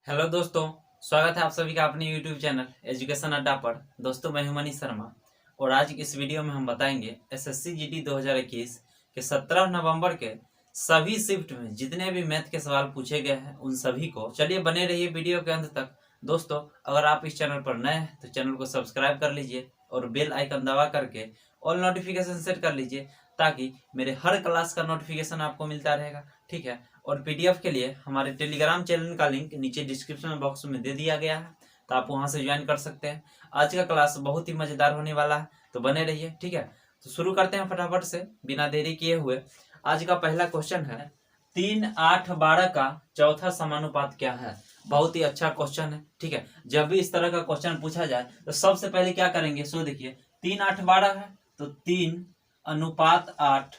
Hello दोस्तों, स्वागत है आप सभी का अपने यूट्यूब चैनल एजुकेशन अड्डा पर। दोस्तों मैं हूं मनीष शर्मा और आज की इस वीडियो में हम बताएंगे एसएससी जीडी 2021 के 17 नवंबर के सभी शिफ्ट में जितने भी मैथ के सवाल पूछे गए हैं उन सभी को। चलिए बने रहिए वीडियो के अंत तक। दोस्तों अगर आप इस चैनल पर नए हैं तो चैनल को सब्सक्राइब कर लीजिए और बेल आइकन दबा करके ऑल नोटिफिकेशन सेट कर लीजिए ताकि मेरे हर क्लास का नोटिफिकेशन आपको मिलता रहेगा। ठीक है, और पीडीएफ के लिए हमारे टेलीग्राम चैनल का लिंक नीचे डिस्क्रिप्शन बॉक्स में दे दिया गया है, तो आप वहां से ज्वाइन कर सकते हैं। आज का क्लास बहुत ही मजेदार होने वाला है, तो बने रहिए। ठीक है, तो शुरू करते हैं फटाफट से बिना देरी किए हुए। आज का पहला क्वेश्चन है 3, 8, 12 का चौथा समानुपात क्या है। बहुत ही अच्छा क्वेश्चन है। ठीक है, जब भी इस तरह का क्वेश्चन पूछा जाए तो सबसे पहले क्या करेंगे, सो देखिए 3, 8, 12 है तो 3 अनुपात 8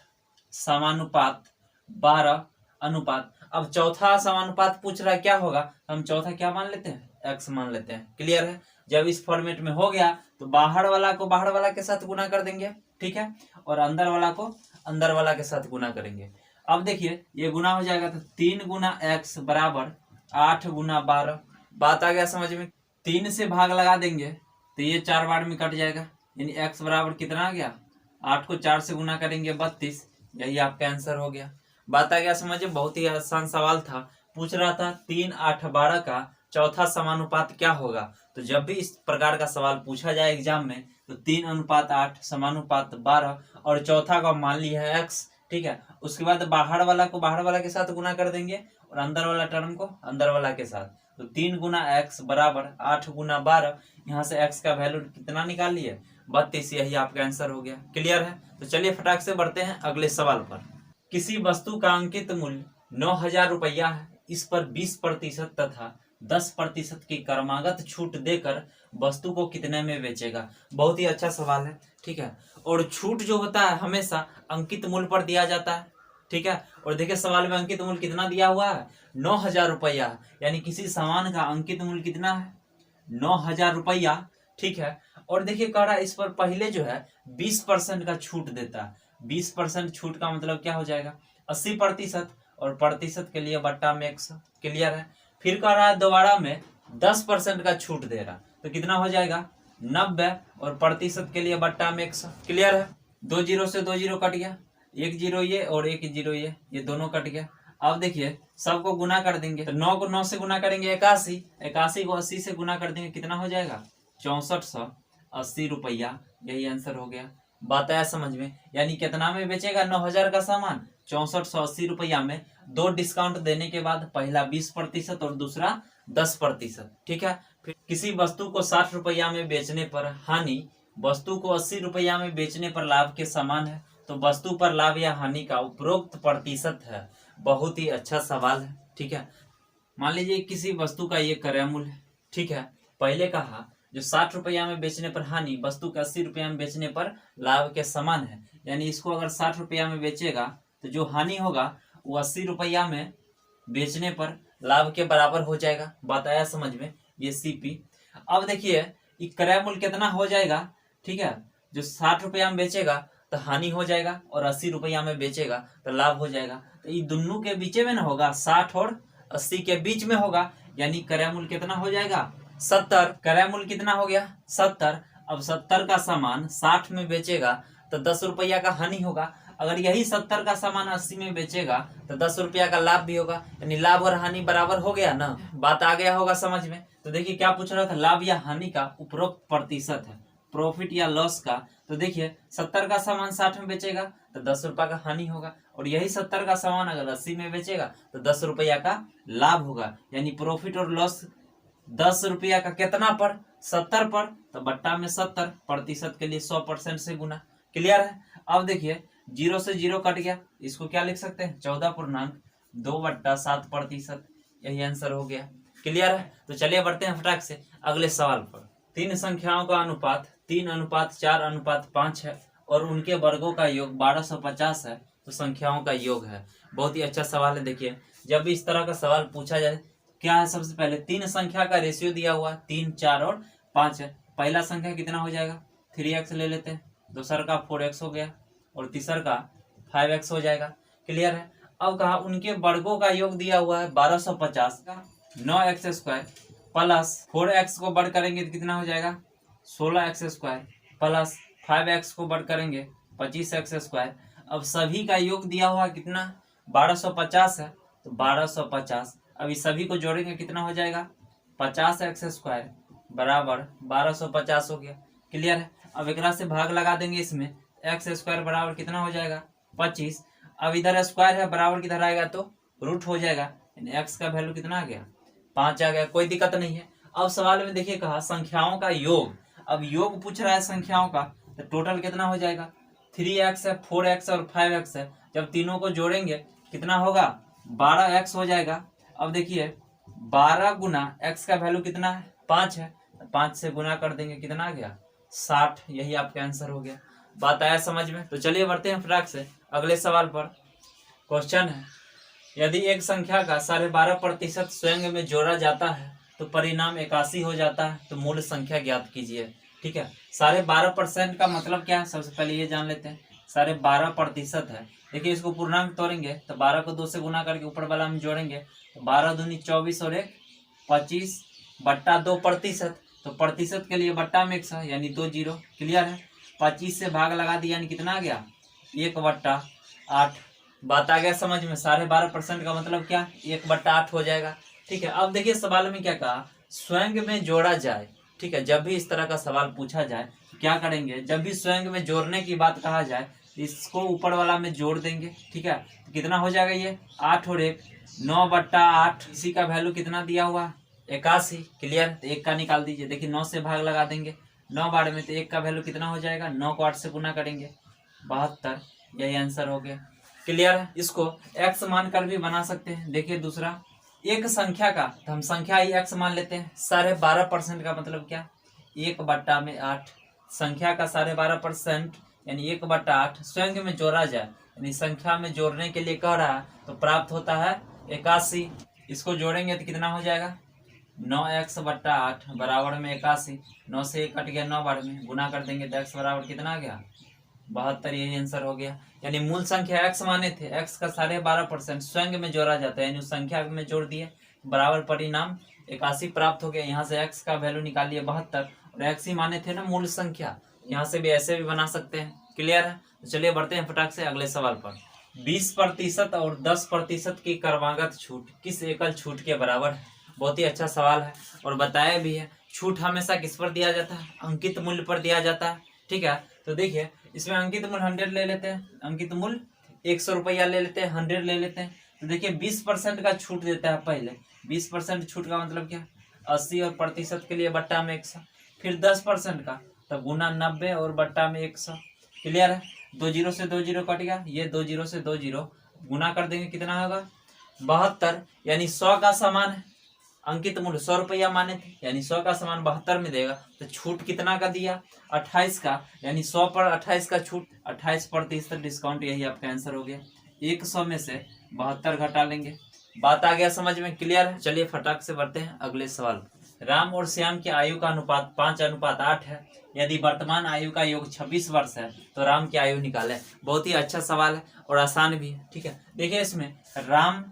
समानुपात 12 अनुपात। अब चौथा समानुपात पूछ रहा है क्या होगा, हम चौथा क्या मान लेते हैं, x मान लेते हैं। क्लियर है, जब इस फॉर्मेट में हो गया तो बाहर वाला को बाहर वाला के साथ गुना कर देंगे। ठीक है, और अंदर वाला को अंदर वाला के साथ गुना करेंगे। अब देखिए ये गुना हो जाएगा तो 3 गुना x बराबर 8 गुना 12। बात आ गया समझ में। 3 से भाग लगा देंगे तो ये 4 बार में कट जाएगा, यानी x बराबर कितना आ गया, 8 को 4 से गुना करेंगे 32। यही आपका आंसर हो गया। बात आ गया समझे, बहुत ही आसान सवाल था। पूछ रहा था 3, 8, 12 का चौथा समानुपात क्या होगा। तो जब भी इस प्रकार का सवाल पूछा जाए एग्जाम में तो 3 अनुपात 8 समानुपात 12 और चौथा का मान लिया है x। ठीक है, उसके बाद बाहर वाला को बाहर वाला के साथ गुना कर देंगे और अंदर वाला टर्म को अंदर वाला के साथ। तो 3 गुना x बराबर 8 गुना 12। यहाँ से x का वैल्यू कितना निकाल लिए, 32। यही आपका आंसर हो गया। क्लियर है, तो चलिए फटाक से बढ़ते हैं अगले सवाल पर। किसी वस्तु का अंकित मूल्य 9,000 रुपया है। इस पर 20% तथा 10% की क्रमागत छूट देकर वस्तु को कितने में बेचेगा। बहुत ही अच्छा सवाल है। ठीक है, और छूट जो होता है हमेशा अंकित मूल्य पर दिया जाता है। ठीक है, और देखिए सवाल में अंकित मूल्य कितना दिया हुआ है, 9,000 रुपया, यानी किसी सामान का अंकित मूल्य कितना है, 9,000 रुपया। ठीक है, और देखिए कह रहा है इस पर पहले जो है 20% का छूट देता है। 20% छूट का मतलब क्या हो जाएगा, 80%, और प्रतिशत के लिए बट्टा में 100। क्लियर है, फिर कह रहा है दोबारा में 10% का छूट दे रहा, तो कितना हो जाएगा 90, और प्रतिशत के लिए बट्टा में 100। क्लियर है, 2 जीरो से 2 जीरो कट गया, 1 जीरो ये और 1 जीरो ये दोनों कट गया। अब देखिए सबको गुना कर देंगे तो 9 को 9 से गुना करेंगे 81, 81 को 80 से गुना कर देंगे, कितना हो जाएगा 6480 रुपया। यही आंसर हो गया। बात आया समझ में, यानी कितना में बेचेगा 9,000 का सामान, 6480 रुपया में। 2 डिस्काउंट देने के बाद पहला 20% और दूसरा 10%। ठीक है, फिर किसी वस्तु को 60 रुपया में बेचने पर हानि वस्तु को 80 रुपया में बेचने पर लाभ के समान है, तो वस्तु पर लाभ या हानि का उपरोक्त प्रतिशत है। बहुत ही अच्छा सवाल है। ठीक है, मान लीजिए किसी वस्तु का ये क्रय मूल्य है। ठीक है, पहले कहा जो 60 रुपया में बेचने पर हानि वस्तु के 80 रुपया में बेचने पर लाभ के समान है, यानी इसको अगर 60 रुपया में बेचेगा तो जो हानि होगा वो 80 रुपया में बेचने पर लाभ के बराबर हो जाएगा। बताया समझ में, ये सीपी। अब देखिए क्रय मूल्य कितना हो जाएगा। ठीक है, जो 60 रुपया में बेचेगा तो हानि हो जाएगा और 80 रुपया में बेचेगा तो लाभ हो जाएगा। तो ये दोनों के बीच में ना होगा, 60 और 80 के बीच में होगा, यानी क्रय मूल्य कितना हो जाएगा 70। क्रय मूल्य कितना हो गया 70। अब 70 का सामान 60 में बेचेगा तो 10 रुपया का हानि होगा। अगर यही 70 का सामान 80 में बेचेगा तो 10 रुपया का लाभ भी होगा, यानी लाभ और हानि बराबर हो गया ना। बात आ गया होगा समझ में। तो देखिए क्या पूछ रहा था, लाभ या हानि का उपरोक्त प्रतिशत है, प्रॉफिट या लॉस का। तो देखिए 70 का सामान 60 में बेचेगा तो 10 रुपया का हानि होगा, और यही 70 का सामान अगर 80 में बेचेगा तो 10 रुपया का लाभ होगा, यानी प्रॉफिट और लॉस 10 रुपया का कितना पर 70 पर, तो बट्टा में 70, प्रतिशत के लिए 100% से गुना। क्लियर है, अब देखिए 0 से 0 कट गया, इसको क्या लिख सकते हैं 14.2/7%। यही आंसर हो गया। क्लियर है, तो चलिए बढ़ते हैं फटाक से अगले सवाल पर। 3 संख्याओं का अनुपात 3:4:5 है और उनके वर्गों का योग 1250 है, तो संख्याओं का योग है। बहुत ही अच्छा सवाल है। देखिए जब भी इस तरह का सवाल पूछा जाए क्या है, सबसे पहले 3 संख्या का रेशियो दिया हुआ 3, 4 और 5 है। पहला संख्या कितना हो जाएगा 3x ले लेते हैं, दूसरा का 4x हो गया और तीसरा का 5x हो जाएगा। क्लियर है, अब कहा उनके वर्गों का योग दिया हुआ है 1250 का, 9x² प्लस 4x को बढ़ करेंगे तो कितना हो जाएगा 16x² प्लस 5x को बढ़ करेंगे 25x²। अब सभी का योग दिया हुआ कितना 1250 है, तो 1250 अब इस सभी को जोड़ेंगे कितना हो जाएगा 50x² बराबर 1250 हो गया। क्लियर है। अब एक से भाग लगा देंगे इसमें, x² बराबर कितना हो जाएगा 25। अब इधर स्क्वायर है बराबर किधर आएगा तो रूट हो जाएगा, x का वैल्यू कितना आ गया 5 आ गया। कोई दिक्कत नहीं है। अब सवाल में देखिए कहा संख्याओं का योग, अब योग पूछ रहा है संख्याओं का, तो टोटल कितना हो जाएगा 3x है, 4x और 5x है। जब तीनों को जोड़ेंगे कितना होगा 12x हो जाएगा। अब देखिए 12 गुना x का वैल्यू कितना है 5 है, 5 से गुना कर देंगे कितना आ गया 60। यही आपका आंसर हो गया। बात आया समझ में। तो चलिए बढ़ते हैं फटाक से अगले सवाल पर। क्वेश्चन है यदि एक संख्या का 12.5% स्वयं में जोड़ा जाता है तो परिणाम 81 हो जाता है, तो मूल संख्या ज्ञात कीजिए। ठीक है। 12.5% का मतलब क्या है सबसे पहले ये जान लेते हैं। 12.5% है। देखिए इसको पूर्णांक तोड़ेंगे तो 12 को 2 से गुना करके ऊपर वाला में जोड़ेंगे तो 12 दूनी 24 और 1 25 बट्टा 2%। तो प्रतिशत के लिए बट्टा में 100 यानी 2 जीरो। क्लियर है। 25 से भाग लगा दिया यानी कितना आ गया 1/8। बात आ गया समझ में। 12.5% का मतलब क्या 1/8 हो जाएगा। ठीक है। अब देखिए सवाल में क्या कहा स्वयं में जोड़ा जाए। ठीक है। जब भी इस तरह का सवाल पूछा जाए तो क्या करेंगे, जब भी स्वयं में जोड़ने की बात कहा जाए इसको ऊपर वाला में जोड़ देंगे। ठीक है। तो कितना हो जाएगा ये 8 और 1 9/8। इसी का वैल्यू कितना दिया हुआ 81। क्लियर। तो 1 का निकाल दीजिए। देखिए 9 से भाग लगा देंगे 9 बार में, तो 1 का वैल्यू कितना हो जाएगा 9 को 8 से गुना करेंगे 72। यही आंसर हो गया। क्लियर है। इसको x मान कर भी बना सकते हैं। देखिए दूसरा एक संख्या का, तो हम संख्या ही x मान लेते हैं। 12.5% का मतलब क्या 1/8। संख्या का 12.5% यानी 1/8 स्वयं में जोड़ा जाए यानी संख्या में जोड़ने के लिए कह रहा है तो प्राप्त होता है 81। इसको जोड़ेंगे तो कितना हो जाएगा 9x/8 बराबर में 81। 9 से 1 कट गया 9 बार में, गुना कर देंगे तो x बराबर कितना आ गया 72। यही आंसर हो गया। यानी मूल संख्या x माने थे, x का 12.5% स्वयं में जोड़ा जाता है यानी उस संख्या में जोड़ दिए बराबर परिणाम 81 प्राप्त हो गया। यहाँ से x का वैल्यू निकालिए 72 और x ही माने थे ना मूल संख्या। यहाँ से भी ऐसे भी बना सकते हैं। क्लियर है। तो चलिए बढ़ते हैं फटाक से अगले सवाल पर। 20% और 10% की क्रमागत छूट किस एकल छूट के बराबर है। बहुत ही अच्छा सवाल है और बताया भी है। छूट हमेशा किस पर दिया जाता है अंकित मूल्य पर दिया जाता है। ठीक है। तो देखिए इसमें अंकित मूल्य 100 ले लेते हैं, अंकित मूल्य 100 रुपया ले लेते हैं, 100 ले लेते हैं। तो देखिए 20% का छूट देता है पहले। 20% छूट का मतलब क्या 80 और प्रतिशत के लिए बट्टा में 100। फिर 10% का तो गुना 90 और बट्टा में 100। क्लियर है। 2 जीरो से 2 जीरो कट गया, ये 2 जीरो से 2 जीरो गुना कर देंगे कितना होगा 72 यानी 100 का समान है। अंकित मूल्य 100 रुपया माने थे यानी 100 का समान 72 में देगा। तो छूट कितना का दिया 28 का, यानी 100 पर 28 का छूट 28% डिस्काउंट। यही आपका आंसर हो गया। 100 में से 72 घटा लेंगे। बात आ गया समझ में। क्लियर है। चलिए फटाक से बढ़ते हैं अगले सवाल। राम और श्याम की आयु का अनुपात 5:8 है। यदि वर्तमान आयु का योग 26 वर्ष है तो राम की आयु निकाले। बहुत ही अच्छा सवाल है और आसान भी है। ठीक है। देखिए इसमें राम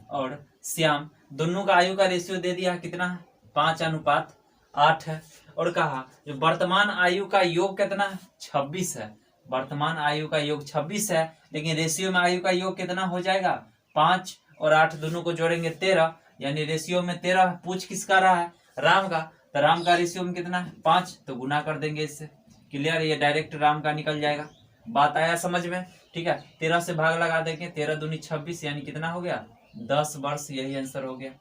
और श्याम दोनों का आयु का रेशियो दे दिया कितना 5:8 है। और कहा जो वर्तमान आयु का योग कितना है 26 है। वर्तमान आयु का योग 26 है लेकिन रेशियो में आयु का योग कितना हो जाएगा 5 और 8 दोनों को जोड़ेंगे 13 यानी रेशियो में 13। पूछ किसका रहा है राम का, तो राम का रेशियो में कितना है 5, तो गुना कर देंगे इससे। क्लियर। ये डायरेक्ट राम का निकल जाएगा। बात आया समझ में। ठीक है। 13 से भाग लगा देंगे 13 दूनी 26 यानी कितना हो गया 10 वर्ष। यही आंसर हो गया।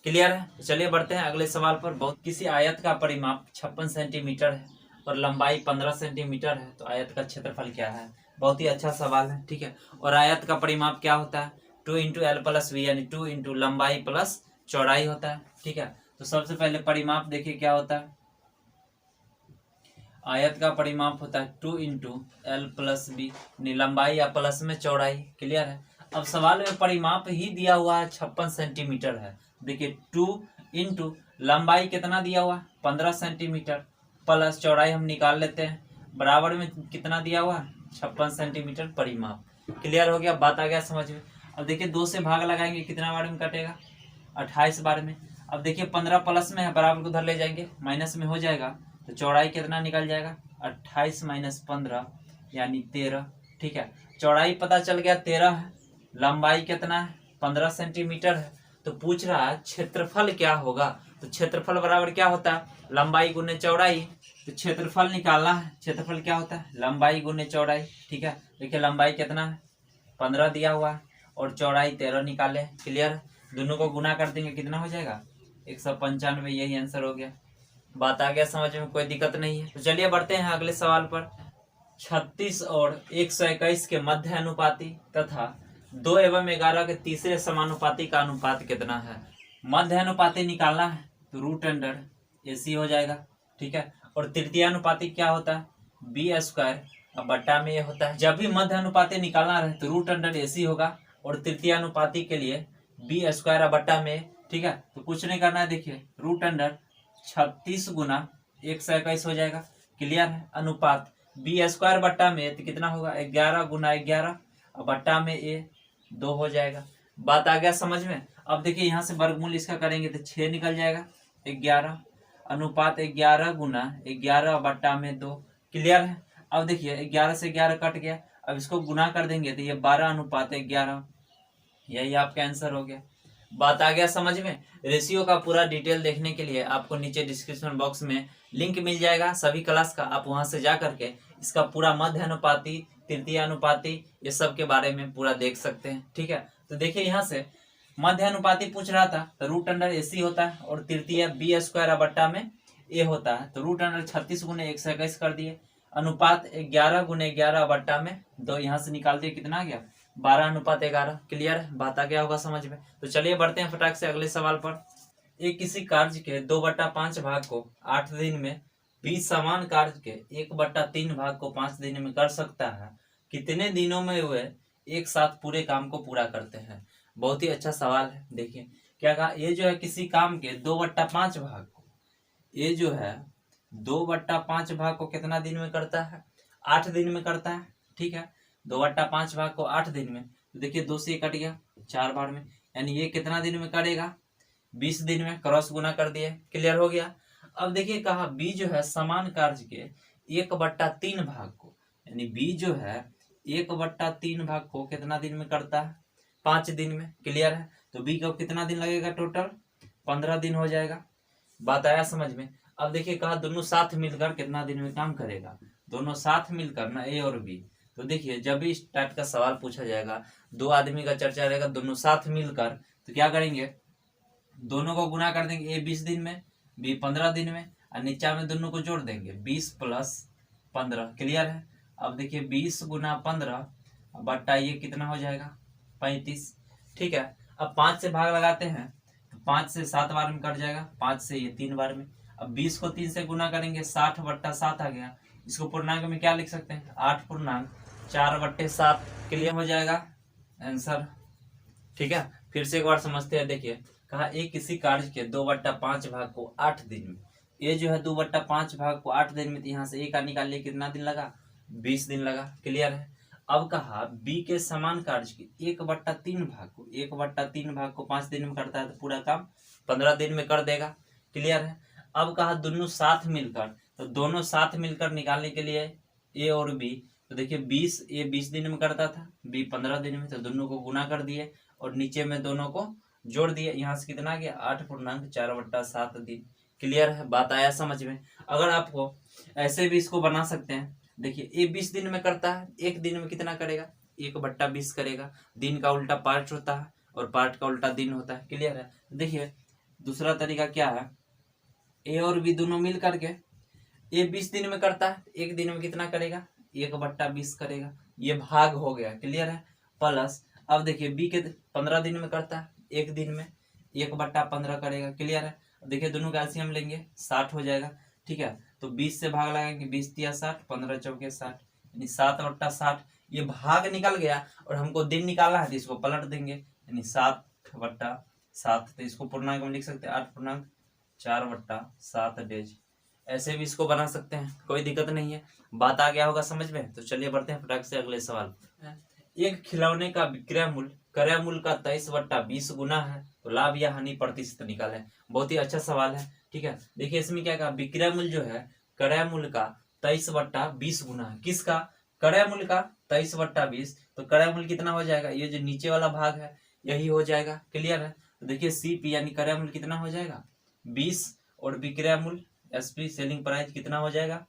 क्लियर है। तो चलिए बढ़ते हैं अगले सवाल पर। बहुत किसी आयत का परिमाप 56 सेंटीमीटर है और लंबाई 15 सेंटीमीटर है तो आयत का क्षेत्रफल क्या है। बहुत ही अच्छा सवाल है। ठीक है। और आयत का परिमाप क्या होता है 2 × L + V यानी 2 × लंबाई प्लस चौड़ाई होता है। ठीक है। तो सबसे पहले परिमाप देखिए क्या होता है। आयत का परिमाप होता है 2 × L + V यानी लंबाई या प्लस में चौड़ाई। क्लियर है। अब सवाल में परिमाप ही दिया हुआ है 56 सेंटीमीटर है। देखिए 2 × लंबाई कितना दिया हुआ 15 सेंटीमीटर प्लस चौड़ाई हम निकाल लेते हैं बराबर में कितना दिया हुआ 56 सेंटीमीटर परिमाप। क्लियर हो गया। बात आ गया समझ में। अब देखिए 2 से भाग लगाएंगे कितना बार में कटेगा 28 बार में। अब देखिए 15 प्लस में है, बराबर को उधर ले जाएंगे, माइनस में हो जाएगा, तो चौड़ाई कितना निकल जाएगा, 28 माइनस 15 यानी 13। ठीक है, चौड़ाई पता चल गया 13 है, लंबाई कितना है 15 सेंटीमीटर है। तो पूछ रहा है क्षेत्रफल क्या होगा, तो क्षेत्रफल बराबर क्या होता है, लंबाई गुने चौड़ाई। तो क्षेत्रफल निकालना है, क्षेत्रफल क्या होता है, लंबाई गुने चौड़ाई। ठीक है, देखिए लंबाई कितना है 15 दिया हुआ है और चौड़ाई 13 निकाले। क्लियर, दोनों को गुना कर देंगे कितना हो जाएगा 195, यही आंसर हो गया। बात आ गया समझ में, कोई दिक्कत नहीं है। तो चलिए बढ़ते हैं अगले सवाल पर। 36 और 121 के मध्य अनुपाती तथा 2 एवं 11 के तीसरे समानुपाती का अनुपात कितना है। मध्य अनुपाती निकालना है तो रूट अंडर AC हो जाएगा। ठीक है, और तृतीय अनुपाती क्या होता है, B² अब बट्टा में ये होता है। जब भी मध्य अनुपाती निकालना रहे तो रूट अंडर AC होगा, और तृतीय अनुपाती के लिए B² अब बट्टा में। ठीक है, तो कुछ नहीं करना है, देखिए रूट अंडर 36 गुना 121 हो जाएगा। क्लियर है, अनुपात B² बट्टा में तो कितना होगा 11 गुना 11 और बट्टा में A 2 हो जाएगा। बात आ गया समझ में। अब देखिए यहाँ से वर्गमूल इसका करेंगे तो 6 निकल जाएगा, 11 अनुपात 11 गुना 11 बट्टा में 2। क्लियर है, अब देखिए 11 से 11 कट गया, अब इसको गुना कर देंगे तो ये 12 अनुपात 11, यही आपका आंसर हो गया। बात आ गया समझ में। रेशियो का पूरा डिटेल देखने के लिए आपको नीचे डिस्क्रिप्शन बॉक्स में लिंक मिल जाएगा सभी क्लास का, आप वहां से जा करके इसका पूरा मध्य अनुपाती, तृतीय अनुपाती, ये सब के बारे में पूरा देख सकते हैं। ठीक है, तो देखिए यहाँ से मध्य अनुपाती पूछ रहा था तो रूट अंडर AC होता है और तृतीय B² बट्टा में A होता है, तो रूट अंडर 36 गुने 121 कर दिए, अनुपात 11 गुने 11 बट्टा में 2, यहाँ से निकाल दिए कितना आ गया 12 अनुपात 11। क्लियर, बात आ गया होगा समझ में। तो चलिए बढ़ते हैं फटाक से अगले सवाल पर। एक किसी कार्य के 2/5 भाग को 8 दिन में, 20 समान कार्य के 1/3 भाग को 5 दिन में कर सकता है, कितने दिनों में वे एक साथ पूरे काम को पूरा करते हैं। बहुत ही अच्छा सवाल है। देखिए क्या कहा, ये जो है किसी काम के 2/5 भाग को, ये जो है 2/5 भाग को कितना दिन में करता है, 8 दिन में करता है। ठीक है, 2/5 भाग को 8 दिन में, तो देखिए 2 से कट गया 4 बार में, यानी ये कितना दिन में करेगा 20 दिन में, क्रॉस गुना कर दिए। क्लियर हो गया। अब देखिए कहा B जो है समान कार्य के 1/3 भाग को, यानी B जो है 1/3 भाग को कितना दिन में करता है 5 दिन में। क्लियर है, तो B का कितना दिन लगेगा, टोटल 15 दिन हो जाएगा। बात आया समझ में। अब देखिए कहा दोनों साथ मिलकर कितना दिन में काम करेगा, दोनों साथ मिलकर ना A और B। तो देखिए जब भी इस टाइप का सवाल पूछा जाएगा, 2 आदमी का चर्चा रहेगा, दोनों साथ मिलकर, तो क्या करेंगे, दोनों को गुना कर देंगे, A 20 दिन में, B 15 दिन में, और नीचा में दोनों को जोड़ देंगे 20 + 15। क्लियर है, अब देखिए 20 गुना 15 बट्टा ये कितना हो जाएगा 35। ठीक है, अब 5 से भाग लगाते हैं तो 5 से 7 बार में कट जाएगा, 5 से ये 3 बार में। अब 20 को 3 से गुना करेंगे 60/7 आ गया, इसको पूर्णांक में क्या लिख सकते हैं 8 पूर्णांक 4/7। क्लियर हो जाएगा आंसर। ठीक है, फिर से एक बार समझते हैं। देखिए कहा एक किसी कार्य के 2/5 भाग को 8 दिन में, ये जो है 2/5 भाग को 8 दिन में, तो यहाँ से A का निकालिए कितना दिन लगा 20 दिन लगा। क्लियर है, अब कहा B के समान कार्य के 1/3 भाग को, 1/3 भाग को 5 दिन में करता है, तो पूरा काम 15 दिन में कर देगा। क्लियर है, अब कहा दोनों साथ मिलकर, तो दोनों साथ मिलकर निकालने के लिए A और B, तो देखिए 20 A 20 दिन में करता था, B 15 दिन में, तो दोनों को गुना कर दिए और नीचे में दोनों को जोड़ दिए, यहाँ से कितना गया 8 पूर्णांक 4/7 दिन। क्लियर है, बात आया समझ में। अगर आपको ऐसे भी इसको बना सकते हैं, देखिए A 20 दिन में करता है, एक दिन में कितना करेगा 1/20 करेगा, दिन का उल्टा पार्ट होता है और पार्ट का उल्टा दिन होता है। क्लियर है, देखिए दूसरा तरीका क्या है, A और B दोनों मिल करके A 20 दिन में करता है, एक दिन में कितना करेगा 1/20 करेगा, ये भाग हो गया। क्लियर है, प्लस अब देखिए B के 15 दिन में करता है, एक दिन में 1/15 करेगा। क्लियर है, देखिए दोनों का एलसीएम लेंगे 60 हो जाएगा। ठीक है, तो 20 से भाग लगाएंगे, 20 × 60, 15 × 4 = 60, यानी 7/60। ये भाग निकल गया और हमको दिन निकालना है, तो इसको पलट देंगे, यानी 7/7, तो इसको पूर्णांक में लिख सकते हैं 8 पूर्णांक 4/7 डेज। ऐसे भी इसको बना सकते हैं, कोई दिक्कत नहीं है। बात आ गया होगा समझ में। तो चलिए बढ़ते हैं फटाक से अगले सवाल। एक खिलौने का विक्रय मूल्य क्रय मूल्य का 23/20 गुना है, तो लाभ या हानि प्रतिशत निकालें। बहुत ही अच्छा सवाल है, ठीक है। देखिए इसमें क्या कहा, विक्रय मूल्य जो है क्रय मूल्य का 23/20 गुना है। किसका? क्रय मूल्य का 23/20। तो क्रय मूल्य कितना हो जाएगा, ये जो नीचे वाला भाग है यही हो जाएगा। क्लियर है? तो देखिए सीपी यानी क्रय मूल्य कितना हो जाएगा 20, और विक्रय मूल्य एसपी सेलिंग प्राइस कितना हो जाएगा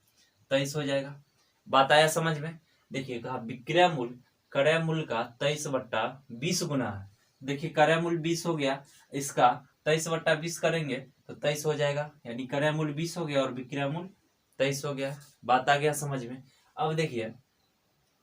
23 हो जाएगा। बात आया समझ में? देखिए कहा विक्रय मूल्य क्रय मूल्य का 23/20 गुना है। देखिए क्रय मूल्य 20 हो गया, इसका 23/20 करेंगे तो 23 हो जाएगा, यानी क्रय मूल्य 20 हो गया और विक्रय मूल्य 23 हो गया। बात आ गया समझ में? अब देखिए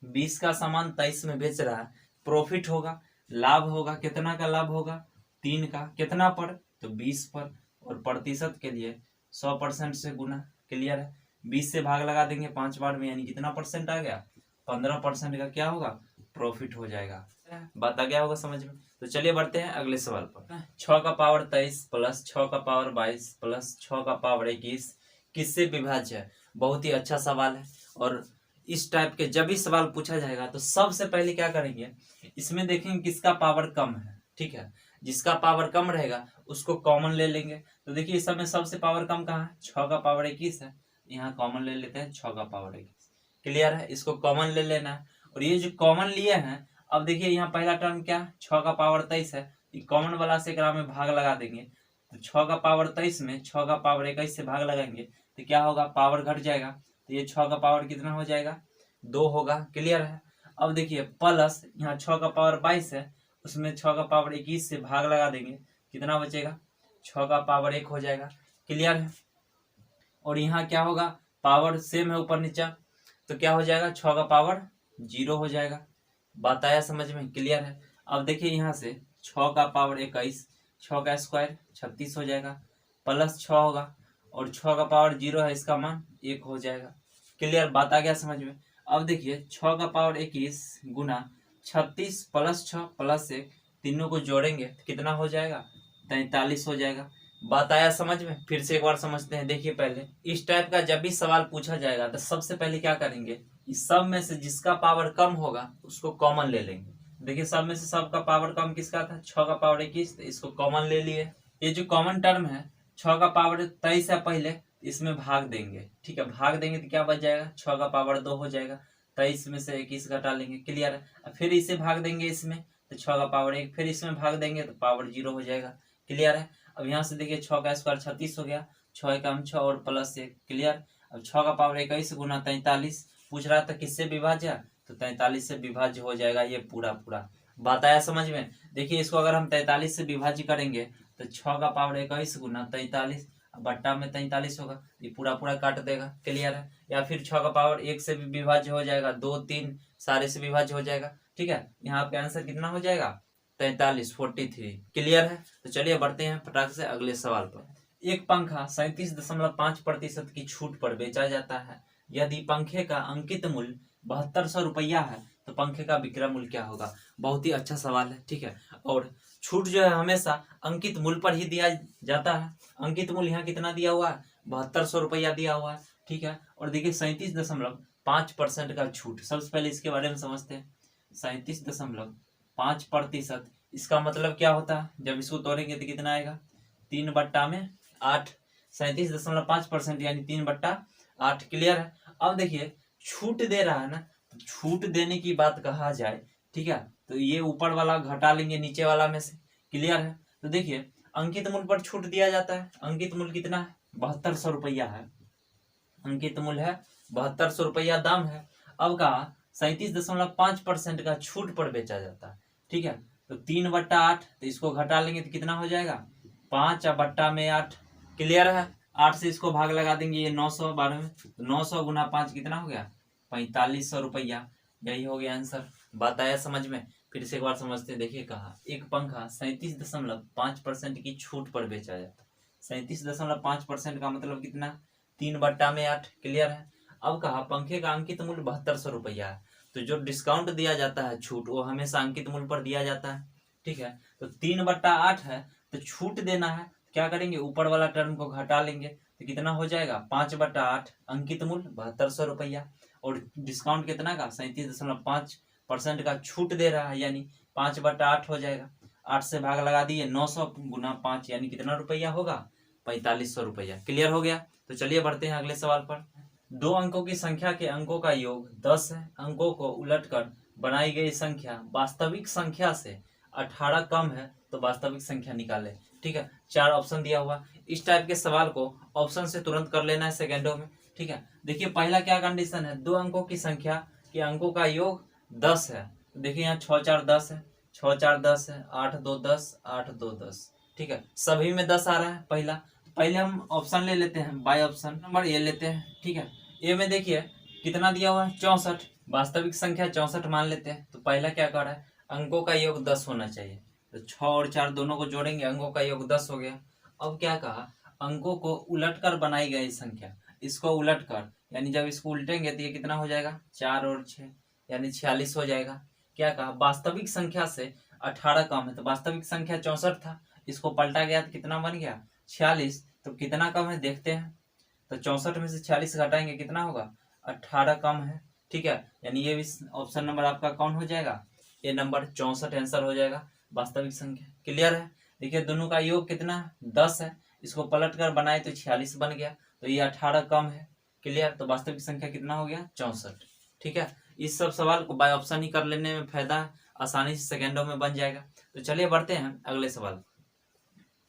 20 का सामान 23 में बेच रहा है, प्रॉफिट होगा, लाभ होगा, कितना का लाभ होगा 3 का, कितना पर तो 20 पर, और प्रतिशत के लिए 100% से गुना। क्लियर है? 20 से भाग लगा देंगे 5 बार में, यानी कितना परसेंट आ गया 15% का क्या होगा प्रॉफिट हो जाएगा। बात आ गया होगा समझ में? तो चलिए बढ़ते हैं अगले सवाल पर। 6 का पावर 23 प्लस 6 का पावर 22 प्लस 6 का पावर 21 किससे विभाज्य है? बहुत ही अच्छा सवाल है, और इस टाइप के जब भी सवाल पूछा जाएगा तो सबसे पहले क्या करेंगे, इसमें देखेंगे किसका पावर कम है। ठीक है, जिसका पावर कम रहेगा उसको कॉमन ले लेंगे। तो देखिए इस समय सबसे पावर कम कहाँ है, 6 का पावर 21 है, यहाँ कॉमन ले लेते हैं 6 का पावर 21। क्लियर है? इसको कॉमन ले लेना है, और ये जो कॉमन लिए हैं, अब देखिए यहाँ पहला टर्म क्या, 6 का पावर 23 है, कॉमन वाला से ग्राम में भाग लगा देंगे, तो 6 का पावर 23 में 6 का पावर 21 से भाग लगाएंगे तो क्या होगा, पावर घट जाएगा, तो ये 6 का पावर कितना हो जाएगा 2 होगा। क्लियर है? अब देखिए प्लस यहाँ 6 का पावर 22 है, उसमें 6 का पावर 21 से भाग लगा देंगे, कितना बचेगा 6 का पावर 1 हो जाएगा। क्लियर है? और यहाँ क्या होगा, पावर सेम है ऊपर नीचा, तो क्या हो जाएगा 6 का पावर 0 हो जाएगा। बात आया समझ में? क्लियर है? अब देखिए यहाँ से 6 का पावर 21, 6 का स्क्वायर 36 हो जाएगा, प्लस 6 होगा, और 6 का पावर 0 है, इसका मान 1 हो जाएगा। क्लियर? बात आ गया समझ में? अब देखिए 6 का पावर 21 गुना 36 प्लस 6 प्लस 1, तीनों को जोड़ेंगे तो कितना हो जाएगा 43 हो जाएगा। बात आया समझ में? फिर से एक बार समझते हैं। देखिए पहले इस टाइप का जब भी सवाल पूछा जाएगा तो सबसे पहले क्या करेंगे, इस सब में से जिसका पावर कम होगा उसको कॉमन ले लेंगे। देखिए सब में से सबका पावर कम किसका था, 6 का पावर 21, तो इसको कॉमन ले लिए। ये जो कॉमन टर्म है 6 का पावर 23 है, पहले इसमें भाग देंगे। ठीक है, भाग देंगे तो क्या बच जाएगा 6 का पावर 2 हो जाएगा, 23 में से 21 घटा लेंगे। क्लियर है? फिर इसे भाग देंगे इसमें तो 6 का पावर 1, फिर इसमें भाग देंगे तो पावर 0 हो जाएगा। क्लियर है? अब यहाँ से देखिए 6 का स्क्वायर 36 हो गया, 6 एकम 6 और प्लस 1। क्लियर? अब 6 का पावर 21 गुना 43, पूछ रहा था किससे विभाज्य, तो 43 से विभाज्य हो जाएगा ये पूरा पूरा। बात आया समझ में? देखिए इसको अगर हम 43 से विभाज्य करेंगे तो 6 का पावर 21 गुना 43 बट्टा में 43 होगा, ये पूरा पूरा काट देगा। क्लियर है? या फिर 6 का पावर 1 से भी विभाज्य हो जाएगा, 2 3 सारे से विभाज्य हो जाएगा। ठीक है, यहाँ आपका आंसर कितना हो जाएगा 43 43। क्लियर है? तो चलिए बढ़ते हैं फटाक से अगले सवाल पर। एक पंखा 37.5% की छूट पर बेचा जाता है, यदि पंखे का अंकित मूल्य 7200 रुपया है तो पंखे का विक्रय मूल्य क्या होगा? बहुत ही अच्छा सवाल है। ठीक है, और छूट जो है हमेशा अंकित मूल्य पर ही दिया जाता है। अंकित मूल्य यहाँ कितना दिया हुआ है 7200 रुपया दिया हुआ है। ठीक है, और देखिए 37.5% का छूट, सबसे पहले इसके बारे में समझते हैं। 37.5%, इसका मतलब क्या होता है, जब इसको तोड़ेंगे तो कितना आएगा 3/8। 37.5% यानी 3/8। क्लियर है? अब देखिए छूट दे रहा है ना, तो छूट देने की बात कहा जाए, ठीक है, तो ये ऊपर वाला घटा लेंगे नीचे वाला में से। क्लियर है? तो देखिए अंकित मूल्य पर छूट दिया जाता है, अंकित मूल्य कितना है 7200 रुपया है, अंकित मूल्य है 7200 रुपया दाम है। अब कहा 37.5% का छूट पर बेचा जाता है। ठीक है, तो 3/8, तो इसको घटा लेंगे तो कितना हो जाएगा 5/8। क्लियर है? 8 से इसको भाग लगा देंगे, ये 912 में, तो 900 गुना 5 कितना हो गया 4500 रुपया। यही हो गया आंसर। बात आया समझ में? फिर से एक बार समझते हैं। देखिए कहा एक पंखा 37.5% की छूट पर बेचा जाता है। 37.5% का मतलब कितना 3/8। क्लियर है? अब कहा पंखे का अंकित मूल्य 7200 रुपया है, तो जो डिस्काउंट दिया जाता है छूट वो हमेशा अंकित मूल्य पर दिया जाता है। ठीक है, तो 3/8 है, तो छूट देना है, क्या करेंगे ऊपर वाला टर्म को घटा लेंगे तो कितना हो जाएगा 5/8, अंकित मूल्य 7200 रुपया, और डिस्काउंट कितना का 37.5% का छूट दे रहा है, यानी 5/8 हो जाएगा। 8 से भाग लगा दिए, 900 गुना 5 यानी कितना रुपया होगा, 4500 रुपया। क्लियर हो गया। तो चलिए बढ़ते हैं अगले सवाल पर। दो अंकों की संख्या के अंकों का योग 10 है। अंकों को उलटकर बनाई गई संख्या वास्तविक संख्या से 18 कम है, तो वास्तविक संख्या निकाले। ठीक है, 4 ऑप्शन दिया हुआ। इस टाइप के सवाल को ऑप्शन से तुरंत कर लेना है सेकेंडों में। ठीक है, देखिए पहला क्या कंडीशन है, दो अंकों की संख्या के अंकों का योग 10 है। तो देखिए यहाँ 6 4 10 है, 6 4 10 है, 8 2 10, 8 2 10। ठीक है, सभी में 10 आ रहा है पहला। पहले हम ऑप्शन ले लेते हैं, बाय ऑप्शन नंबर ए लेते हैं। ठीक है, ए में देखिए कितना दिया हुआ है, 64। वास्तविक संख्या 64 मान लेते हैं। तो पहला क्या कर रहा है, अंकों का योग 10 होना चाहिए। तो 6 और 4 दोनों को जोड़ेंगे, अंकों का योग 10 हो गया। अब क्या कहा, अंकों को उलटकर बनाई गई संख्या, इसको उलटकर यानी जब इसको उल्टेंगे तो ये कितना हो जाएगा, 4 और 6 यानी 46 हो जाएगा। क्या कहा, वास्तविक संख्या से 18 कम है। तो वास्तविक संख्या 64 था, इसको पलटा गया तो कितना बन गया, 46। तो कितना कम है देखते हैं। तो 64 में से 46 घटाएंगे कितना होगा, 18 कम है। ठीक है, यानी ये भी ऑप्शन नंबर आपका कौन हो जाएगा, ये नंबर 64 आंसर हो जाएगा वास्तविक संख्या। क्लियर है। देखिए दोनों का योग कितना 10 है, इसको पलट कर बनाए तो 46 बन गया, तो ये 18 कम है। क्लियर, तो वास्तविक संख्या कितना हो गया, 64। ठीक है, इस सब सवाल को बाय ऑप्शन ही कर लेने में फायदा है, आसानी से सेकेंडों में बन जाएगा। तो चलिए बढ़ते हैं अगले सवाल।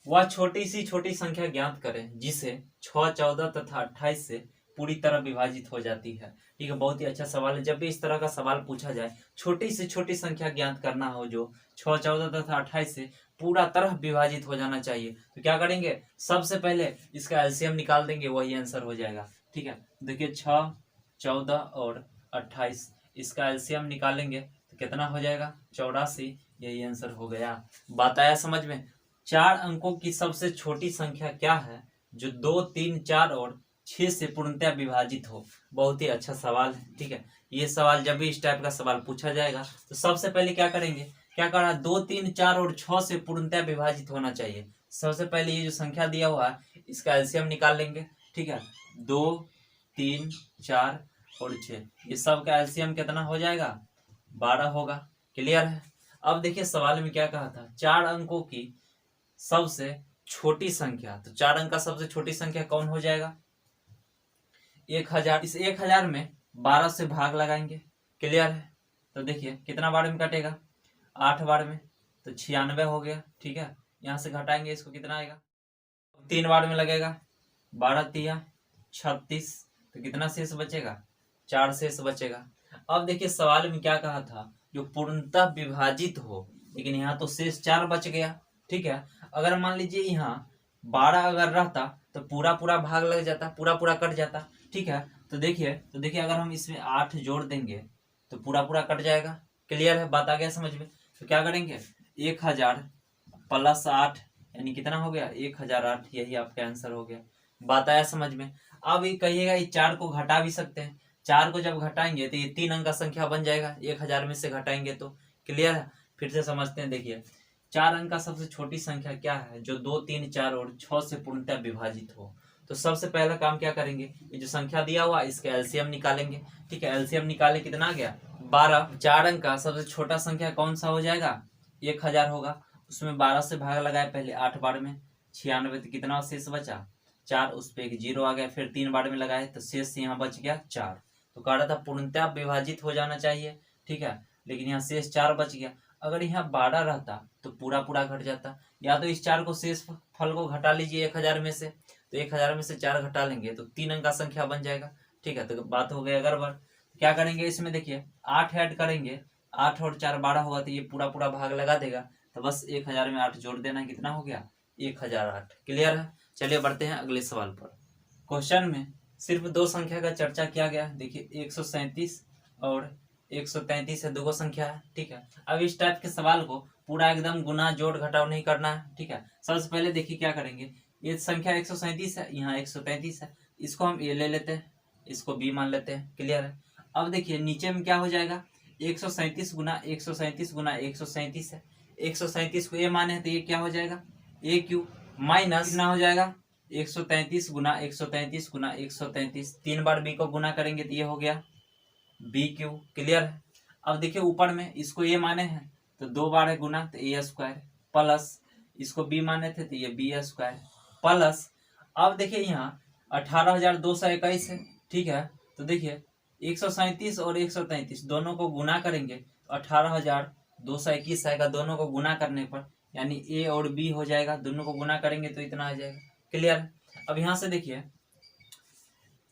वह छोटी सी छोटी संख्या ज्ञात करें जिसे 6 14 तथा 28 से पूरी तरह विभाजित हो जाती है। ठीक है, बहुत ही अच्छा सवाल है। जब भी इस तरह का सवाल पूछा जाए, छोटी से छोटी संख्या ज्ञात करना हो जो 6 14 तथा 28 से पूरा तरह विभाजित हो जाना चाहिए, तो क्या करेंगे, सबसे पहले इसका एलसीएम निकाल देंगे, वही आंसर हो जाएगा। ठीक है, देखिए 6 14 और 28, इसका एलसीएम निकालेंगे तो कितना हो जाएगा, 84। यही आंसर हो गया। बात आया समझ में। 4 अंकों की सबसे छोटी संख्या क्या है जो 2 3 4 और 6 से पूर्णतः विभाजित हो। बहुत ही अच्छा सवाल है। ठीक है, ये सवाल जब भी इस टाइप का सवाल पूछा जाएगा तो सबसे पहले क्या करेंगे, क्या करना, 2 3 4 और 6 से पूर्णतः विभाजित होना चाहिए। सबसे पहले ये जो संख्या दिया हुआ है इसका एलसीएम निकाल लेंगे। ठीक है, 2 3 4 और 6, ये सब का एलसीएम कितना हो जाएगा, 12 होगा। क्लियर है। अब देखिए सवाल में क्या कहा था, 4 अंकों की सबसे छोटी संख्या, तो 4 अंक का सबसे छोटी संख्या कौन हो जाएगा, 1000। इस 1000 में 12 से भाग लगाएंगे। क्लियर है। तो देखिए कितना बार में कटेगा, 8 बार में, तो 96 हो गया। ठीक है, यहाँ से घटाएंगे इसको कितना आएगा, 3 बार में लगेगा, 12 तिया 36, तो कितना शेष बचेगा, 4 शेष बचेगा। अब देखिए सवाल में क्या कहा था, जो पूर्णतः विभाजित हो, लेकिन यहाँ तो शेष 4 बच गया। ठीक है, अगर मान लीजिए यहाँ 12 अगर रहता तो पूरा पूरा भाग लग जाता, पूरा पूरा कट जाता। ठीक है, तो देखिए अगर हम इसमें 8 जोड़ देंगे तो पूरा पूरा कट जाएगा। क्लियर है, बात आ गया समझ में। तो क्या करेंगे, 1000 प्लस 8 यानी कितना हो गया, 1008। यही आपका आंसर हो गया। बात आया समझ में। अब ये कहिएगा इस 4 को घटा भी सकते हैं, 4 को जब घटाएंगे तो ये 3 अंक का संख्या बन जाएगा, 1000 में से घटाएंगे तो। क्लियर है, फिर से समझते हैं। देखिए 4 अंक का सबसे छोटी संख्या क्या है जो 2 3 4 और 6 से पूर्णतः विभाजित हो। तो सबसे पहला काम क्या करेंगे, ये जो संख्या दिया हुआ इसका एलसीएम निकालेंगे। ठीक है, एलसीएम निकाले कितना आ गया, 12। 4 अंक का सबसे छोटा संख्या कौन सा हो जाएगा, 1000 होगा। उसमें 12 से भाग लगाए पहले 8 बार में, 96, तो कितना शेष बचा, 4, उस पर एक 0 आ गया। फिर 3 बार में लगाए तो शेष यहाँ बच गया 4। तो कह रहा था पूर्णतः विभाजित हो जाना चाहिए। ठीक है, लेकिन यहाँ शेष 4 बच गया। अगर यहाँ 12 रहता तो पूरा पूरा घट जाता, या तो इस 4 को शेष फल को घटा लीजिए 1000 में से, तो 1000 में से 4 घटा लेंगे तो 3 अंक का संख्या बन जाएगा। ठीक है, तो बात हो गई गड़बड़। क्या करेंगे, इसमें देखिए 8 ऐड करेंगे, 8 और 4 12 होगा, तो ये पूरा पूरा भाग लगा देगा। तो बस 1000 में 8 जोड़ देना, कितना हो गया, 1008। क्लियर है। चलिए बढ़ते हैं अगले सवाल पर। क्वेश्चन में सिर्फ 2 संख्या का चर्चा किया गया। देखिए 137 और 133 है, 2 संख्या है। ठीक है, अब इस टाइप के सवाल को पूरा एकदम गुना जोड़ घटाव नहीं करना है। ठीक है, सबसे पहले देखिए क्या करेंगे, ये संख्या 137 है, यहाँ 133 है, इसको हम ए ले लेते हैं, इसको बी मान लेते हैं। क्लियर है। अब देखिए नीचे में क्या हो जाएगा, 137 गुना 137 गुना 137 है, 137 को ए माने हैं तो ये क्या हो जाएगा, ए क्यू माइनस कितना हो जाएगा, 133 गुना 133 गुना 133। 3 बार बी को गुना करेंगे तो ये हो गया बी क्यू। क्लियर है। अब देखिए ऊपर में इसको ए माने हैं तो 2 बार है गुना, तो ए स्क्वायर प्लस इसको बी माने थे तो ये बी स्क्वायर प्लस, अब देखिए यहाँ 18,221 है, ठीक है। तो देखिए 137 और 133 दोनों को गुना करेंगे तो 18,221 आएगा, दोनों को गुना करने पर, यानी ए और बी हो जाएगा, दोनों को गुना करेंगे तो इतना आ जाएगा। क्लियर। अब यहाँ से देखिए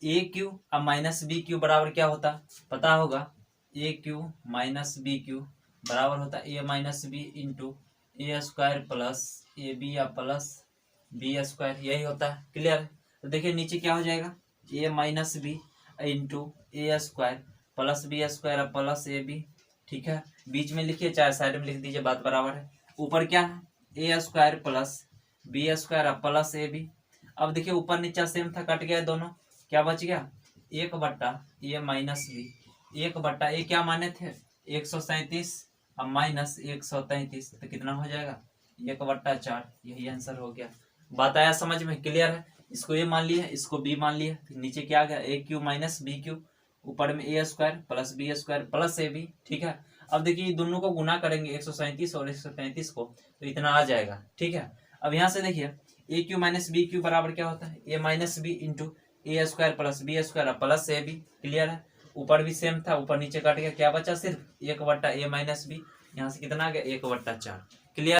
ए क्यू अब माइनस बी क्यू बराबर क्या होता पता होगा, A cube minus B cube बराबर होता A minus B into A square plus A B या प्लस बी स्क्वायर, यही होता है। क्लियर। तो देखिए नीचे क्या हो जाएगा, A minus B into A square plus B square plus A B, ठीक है। बीच में लिखिए चाहे साइड में लिख दीजिए, बात बराबर है। ऊपर क्या है, A square plus B square plus A B. अब देखिए ऊपर नीचे सेम था, कट गया दोनों, क्या बच गया, 1 ए माइनस बी। 1 ए क्या माने थे 137, अब माइनस 133 तो कितना हो जाएगा 1/4, यही आंसर हो गया। बात आया समझ में, क्लियर है। इसको ए मान लिया, इसको बी मान लिया, फिर नीचे क्या आ गया A cube minus B cube, ऊपर में A square plus B square plus A B, ठीक है। अब देखिए दोनों को गुना करेंगे 137 और 133 को, तो इतना आ जाएगा, ठीक है। अब यहाँ से देखिए A cube minus B cube बराबर क्या होता है, A minus B into A square plus B square plus A B. Clear है। ऊपर भी सेम था, ऊपर नीचे कट गया, क्या बचा सिर्फ 1 ए माइनस बी, यहाँ से कितना आ गया 1/4।